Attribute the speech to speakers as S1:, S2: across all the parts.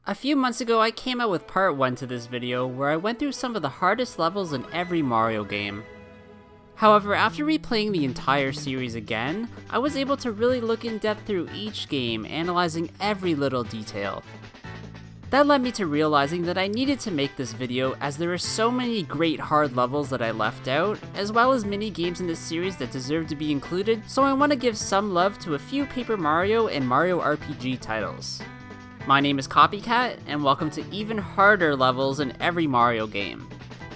S1: A few months ago I came out with part 1 to this video where I went through some of the hardest levels in every Mario game. However, after replaying the entire series again, I was able to really look in depth through each game, analyzing every little detail. That led me to realizing that I needed to make this video as there are so many great hard levels that I left out, as well as mini games in this series that deserve to be included, so I want to give some love to a few Paper Mario and Mario RPG titles. My name is Copycat, and welcome to even harder levels in every Mario game.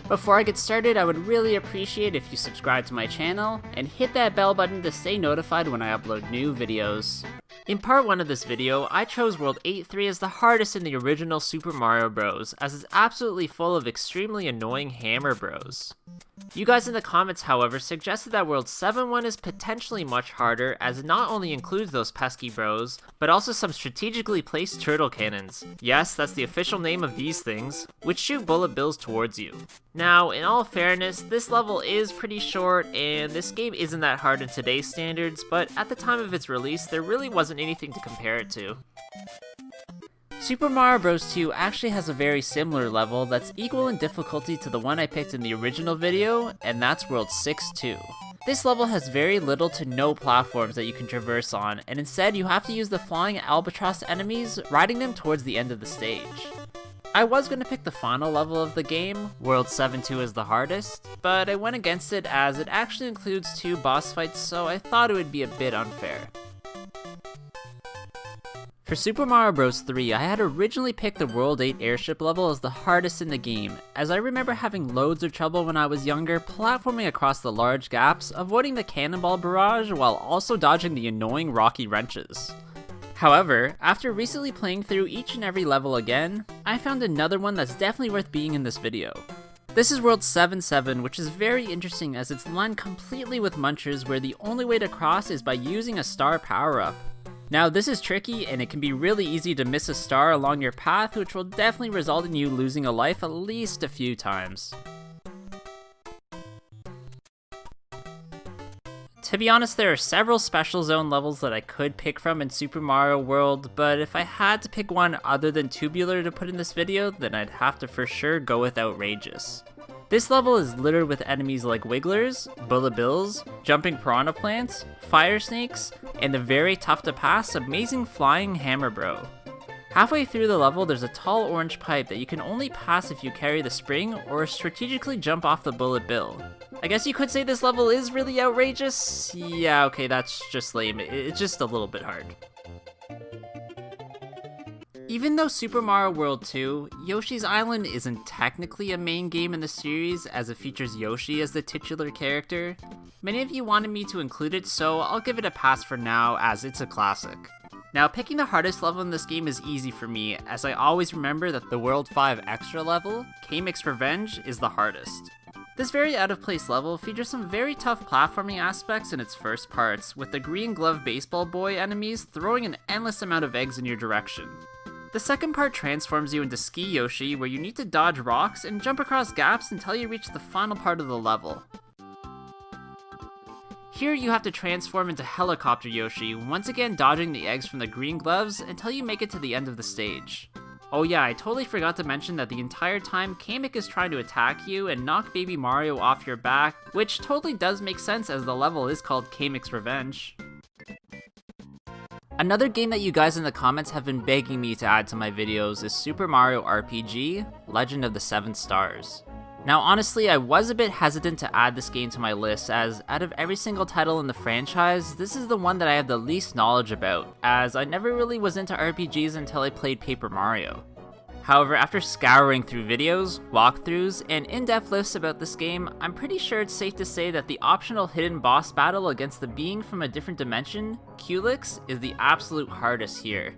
S1: Before I get started, I would really appreciate if you subscribe to my channel, and hit that bell button to stay notified when I upload new videos. In part 1 of this video, I chose World 8-3 as the hardest in the original Super Mario Bros, as it's absolutely full of extremely annoying hammer bros. You guys in the comments, however, suggested that World 7-1 is potentially much harder, as it not only includes those pesky bros, but also some strategically placed turtle cannons. Yes, that's the official name of these things, which shoot bullet bills towards you. Now, in all fairness, this level is pretty short, and this game isn't that hard in today's standards, but at the time of its release, there really wasn't anything to compare it to. Super Mario Bros. 2 actually has a very similar level that's equal in difficulty to the one I picked in the original video, and that's World 6-2. This level has very little to no platforms that you can traverse on, and instead you have to use the flying albatross enemies, riding them towards the end of the stage. I was going to pick the final level of the game, World 7-2 as the hardest, but I went against it as it actually includes 2 boss fights, so I thought it would be a bit unfair. For Super Mario Bros. 3, I had originally picked the World 8 airship level as the hardest in the game, as I remember having loads of trouble when I was younger platforming across the large gaps, avoiding the cannonball barrage while also dodging the annoying rocky wrenches. However, after recently playing through each and every level again, I found another one that's definitely worth being in this video. This is World 7-7, which is very interesting as it's lined completely with munchers where the only way to cross is by using a star power-up. Now this is tricky and it can be really easy to miss a star along your path, which will definitely result in you losing a life at least a few times. To be honest, there are several special zone levels that I could pick from in Super Mario World, but if I had to pick one other than Tubular to put in this video, then I'd have to for sure go with Outrageous. This level is littered with enemies like Wigglers, Bullet Bills, Jumping Piranha Plants, Fire Snakes, and the very tough to pass Amazing Flying Hammer Bro. Halfway through the level there's a tall orange pipe that you can only pass if you carry the spring or strategically jump off the Bullet Bill. I guess you could say this level is really outrageous? Yeah, okay, that's just lame. It's just a little bit hard. Even though Super Mario World 2, Yoshi's Island isn't technically a main game in the series as it features Yoshi as the titular character, many of you wanted me to include it, so I'll give it a pass for now as it's a classic. Now, picking the hardest level in this game is easy for me, as I always remember that the World 5 extra level, Kamek's Revenge, is the hardest. This very out-of-place level features some very tough platforming aspects in its first parts, with the green glove baseball boy enemies throwing an endless amount of eggs in your direction. The second part transforms you into Ski Yoshi, where you need to dodge rocks and jump across gaps until you reach the final part of the level. Here you have to transform into Helicopter Yoshi, once again dodging the eggs from the green gloves until you make it to the end of the stage. Oh yeah, I totally forgot to mention that the entire time Kamek is trying to attack you and knock Baby Mario off your back, which totally does make sense as the level is called Kamek's Revenge. Another game that you guys in the comments have been begging me to add to my videos is Super Mario RPG, Legend of the Seven Stars. Now honestly, I was a bit hesitant to add this game to my list as out of every single title in the franchise, this is the one that I have the least knowledge about, as I never really was into RPGs until I played Paper Mario. However, after scouring through videos, walkthroughs, and in-depth lists about this game, I'm pretty sure it's safe to say that the optional hidden boss battle against the being from a different dimension, Culex, is the absolute hardest here.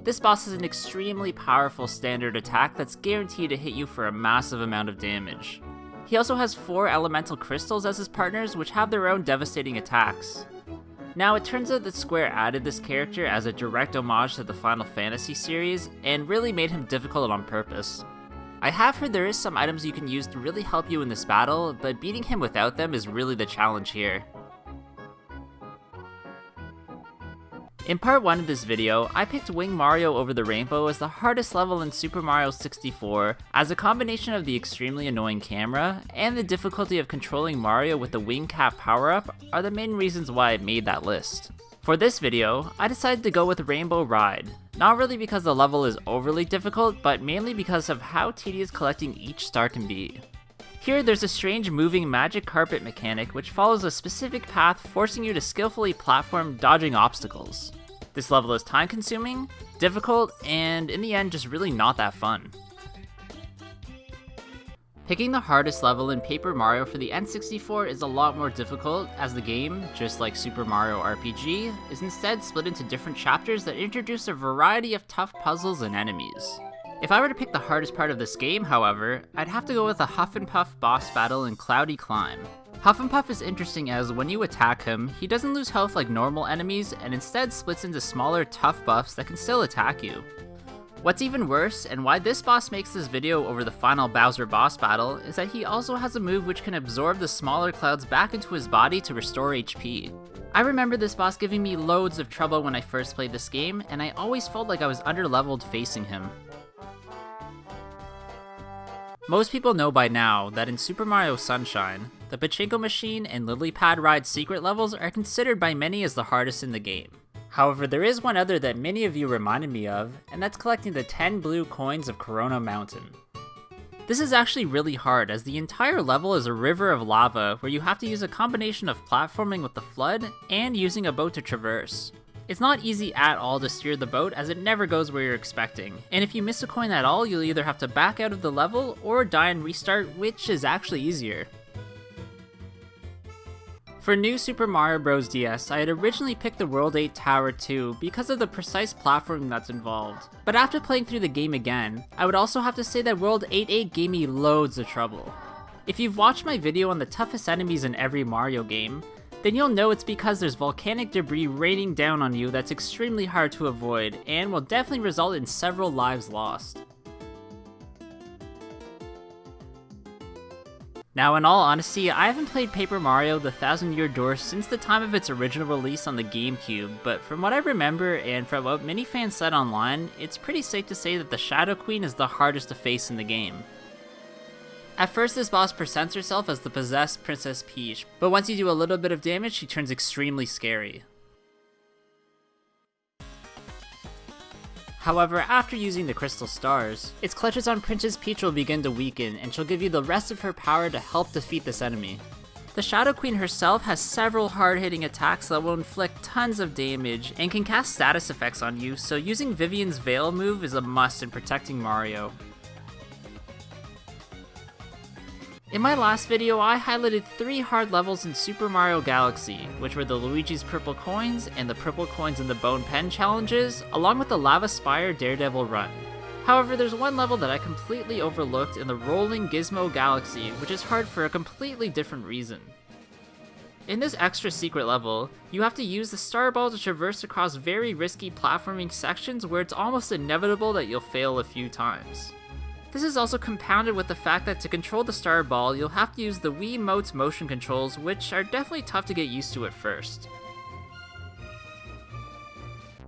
S1: This boss is an extremely powerful standard attack that's guaranteed to hit you for a massive amount of damage. He also has 4 elemental crystals as his partners, which have their own devastating attacks. Now, it turns out that Square added this character as a direct homage to the Final Fantasy series, and really made him difficult on purpose. I have heard there is some items you can use to really help you in this battle, but beating him without them is really the challenge here. In part 1 of this video, I picked Wing Mario over the Rainbow as the hardest level in Super Mario 64, as a combination of the extremely annoying camera and the difficulty of controlling Mario with the Wing Cap power-up are the main reasons why I made that list. For this video, I decided to go with Rainbow Ride, not really because the level is overly difficult, but mainly because of how tedious collecting each star can be. Here, there's a strange moving magic carpet mechanic which follows a specific path, forcing you to skillfully platform dodging obstacles. This level is time consuming, difficult, and in the end just really not that fun. Picking the hardest level in Paper Mario for the N64 is a lot more difficult, as the game, just like Super Mario RPG, is instead split into different chapters that introduce a variety of tough puzzles and enemies. If I were to pick the hardest part of this game, however, I'd have to go with a Huff and Puff boss battle in Cloudy Climb. Huff and Puff is interesting as when you attack him, he doesn't lose health like normal enemies and instead splits into smaller tough buffs that can still attack you. What's even worse, and why this boss makes this video over the final Bowser boss battle, is that he also has a move which can absorb the smaller clouds back into his body to restore HP. I remember this boss giving me loads of trouble when I first played this game, and I always felt like I was underleveled facing him. Most people know by now that in Super Mario Sunshine, the Pachinko Machine and Lily Pad Ride secret levels are considered by many as the hardest in the game. However, there is one other that many of you reminded me of, and that's collecting the 10 blue coins of Corona Mountain. This is actually really hard, as the entire level is a river of lava where you have to use a combination of platforming with the flood and using a boat to traverse. It's not easy at all to steer the boat, as it never goes where you're expecting, and if you miss a coin at all, you'll either have to back out of the level or die and restart, which is actually easier. For New Super Mario Bros. DS, I had originally picked the World 8 Tower 2 because of the precise platforming that's involved, but after playing through the game again, I would also have to say that World 8-8 gave me loads of trouble. If you've watched my video on the toughest enemies in every Mario game, then you'll know it's because there's volcanic debris raining down on you that's extremely hard to avoid, and will definitely result in several lives lost. Now, in all honesty, I haven't played Paper Mario: The Thousand Year Door since the time of its original release on the GameCube, but from what I remember and from what many fans said online, it's pretty safe to say that the Shadow Queen is the hardest to face in the game. At first, this boss presents herself as the possessed Princess Peach, but once you do a little bit of damage, she turns extremely scary. However, after using the Crystal Stars, its clutches on Princess Peach will begin to weaken, and she'll give you the rest of her power to help defeat this enemy. The Shadow Queen herself has several hard-hitting attacks that will inflict tons of damage, and can cast status effects on you, so using Vivian's Veil move is a must in protecting Mario. In my last video, I highlighted 3 hard levels in Super Mario Galaxy, which were the Luigi's Purple Coins and the Purple Coins in the Bone Pen challenges, along with the Lava Spire Daredevil Run. However, there's one level that I completely overlooked in the Rolling Gizmo Galaxy, which is hard for a completely different reason. In this extra secret level, you have to use the Star Ball to traverse across very risky platforming sections where it's almost inevitable that you'll fail a few times. This is also compounded with the fact that to control the Star Ball, you'll have to use the Wiimote's motion controls, which are definitely tough to get used to at first.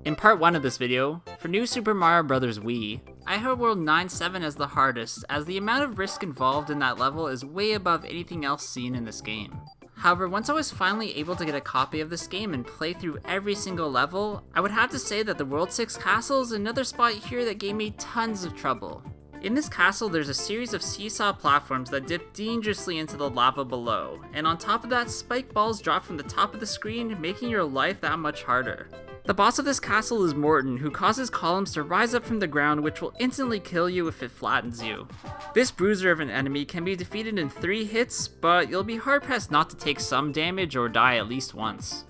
S1: In part 1 of this video, for New Super Mario Bros. Wii, I had World 9-7 as the hardest, as the amount of risk involved in that level is way above anything else seen in this game. However, once I was finally able to get a copy of this game and play through every single level, I would have to say that the World 6 Castle is another spot here that gave me tons of trouble. In this castle, there's a series of seesaw platforms that dip dangerously into the lava below, and on top of that, spike balls drop from the top of the screen, making your life that much harder. The boss of this castle is Morton, who causes columns to rise up from the ground, which will instantly kill you if it flattens you. This bruiser of an enemy can be defeated in 3 hits, but you'll be hard-pressed not to take some damage or die at least once.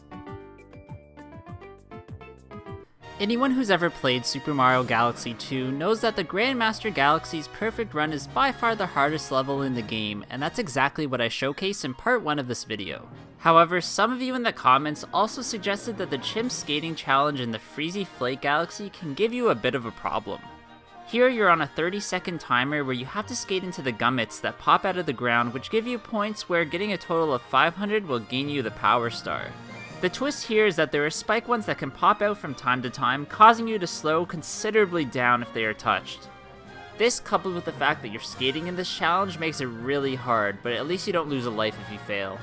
S1: Anyone who's ever played Super Mario Galaxy 2 knows that the Grandmaster Galaxy's Perfect Run is by far the hardest level in the game, and that's exactly what I showcased in part 1 of this video. However, some of you in the comments also suggested that the Chimp Skating Challenge in the Freezy Flake Galaxy can give you a bit of a problem. Here you're on a 30-second timer where you have to skate into the gummits that pop out of the ground, which give you points where getting a total of 500 will gain you the Power Star. The twist here is that there are spike ones that can pop out from time to time, causing you to slow considerably down if they are touched. This, coupled with the fact that you're skating in this challenge, makes it really hard, but at least you don't lose a life if you fail.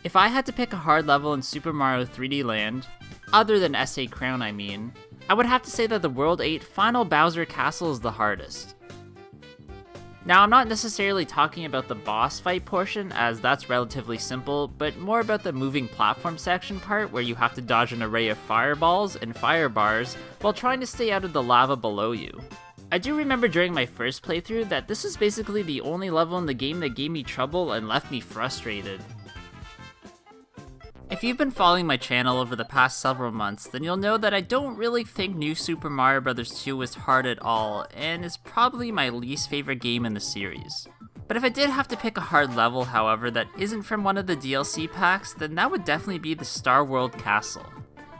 S1: If I had to pick a hard level in Super Mario 3D Land, other than S8 Crown I mean, I would have to say that the World 8 Final Bowser Castle is the hardest. Now, I'm not necessarily talking about the boss fight portion, as that's relatively simple, but more about the moving platform section part where you have to dodge an array of fireballs and fire bars while trying to stay out of the lava below you. I do remember during my first playthrough that this is basically the only level in the game that gave me trouble and left me frustrated. If you've been following my channel over the past several months, then you'll know that I don't really think New Super Mario Bros. 2 is hard at all, and is probably my least favorite game in the series. But if I did have to pick a hard level, however, that isn't from one of the DLC packs, then that would definitely be the Star World Castle.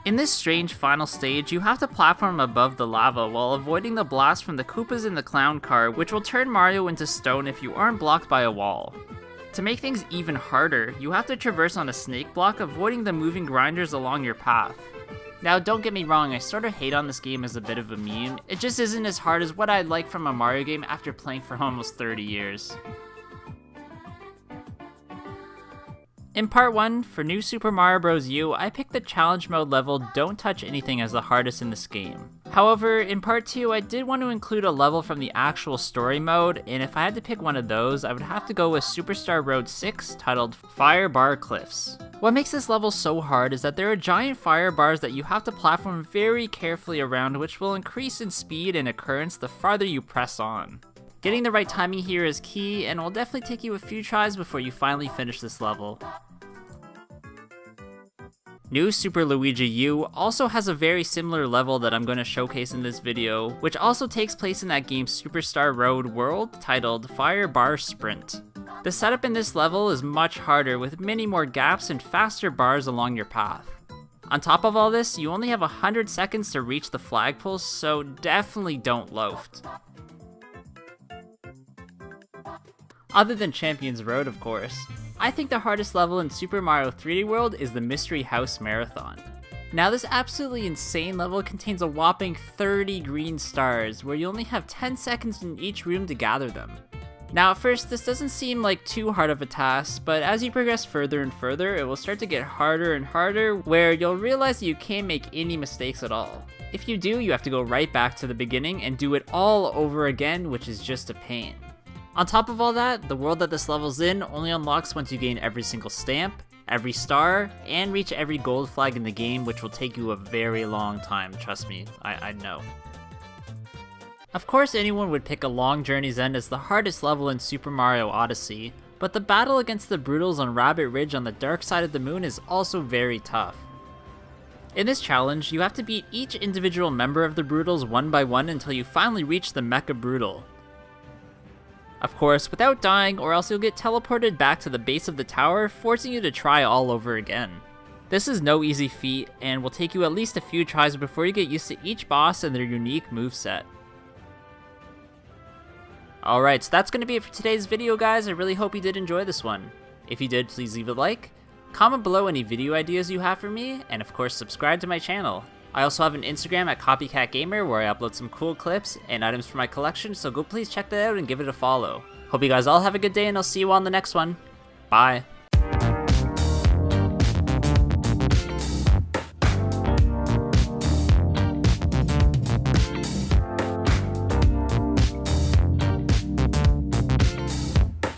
S1: In this strange final stage, you have to platform above the lava while avoiding the blast from the Koopas in the clown car, which will turn Mario into stone if you aren't blocked by a wall. To make things even harder, you have to traverse on a snake block, avoiding the moving grinders along your path. Now, don't get me wrong, I sort of hate on this game as a bit of a meme. It just isn't as hard as what I'd like from a Mario game after playing for almost 30 years. In part 1, for New Super Mario Bros. U, I picked the challenge mode level Don't Touch Anything as the hardest in this game. However, in part 2, I did want to include a level from the actual story mode, and if I had to pick one of those, I would have to go with Superstar Road 6, titled Fire Bar Cliffs. What makes this level so hard is that there are giant fire bars that you have to platform very carefully around, which will increase in speed and occurrence the farther you press on. Getting the right timing here is key, and will definitely take you a few tries before you finally finish this level. New Super Luigi U also has a very similar level that I'm going to showcase in this video, which also takes place in that game's Superstar Road world titled Fire Bar Sprint. The setup in this level is much harder, with many more gaps and faster bars along your path. On top of all this, you only have 100 seconds to reach the flagpole, so definitely don't loaf. Other than Champions Road, of course. I think the hardest level in Super Mario 3D World is the Mystery House Marathon. Now, this absolutely insane level contains a whopping 30 green stars, where you only have 10 seconds in each room to gather them. Now, at first, this doesn't seem like too hard of a task, but as you progress further and further, it will start to get harder and harder, where you'll realize that you can't make any mistakes at all. If you do, you have to go right back to the beginning and do it all over again, which is just a pain. On top of all that, the world that this level's in only unlocks once you gain every single stamp, every star, and reach every gold flag in the game, which will take you a very long time, trust me, I know. Of course, anyone would pick a Long Journey's End as the hardest level in Super Mario Odyssey, but the battle against the Broodals on Rabbit Ridge on the dark side of the moon is also very tough. In this challenge, you have to beat each individual member of the Broodals one by one until you finally reach the Mecha Broodal. Of course, without dying, or else you'll get teleported back to the base of the tower, forcing you to try all over again. This is no easy feat, and will take you at least a few tries before you get used to each boss and their unique moveset. Alright, so that's going to be it for today's video, guys. I really hope you did enjoy this one. If you did, please leave a like, comment below any video ideas you have for me, and of course subscribe to my channel. I also have an Instagram at Copycat Gamer where I upload some cool clips and items from my collection, so go please check that out and give it a follow. Hope you guys all have a good day, and I'll see you on the next one. Bye.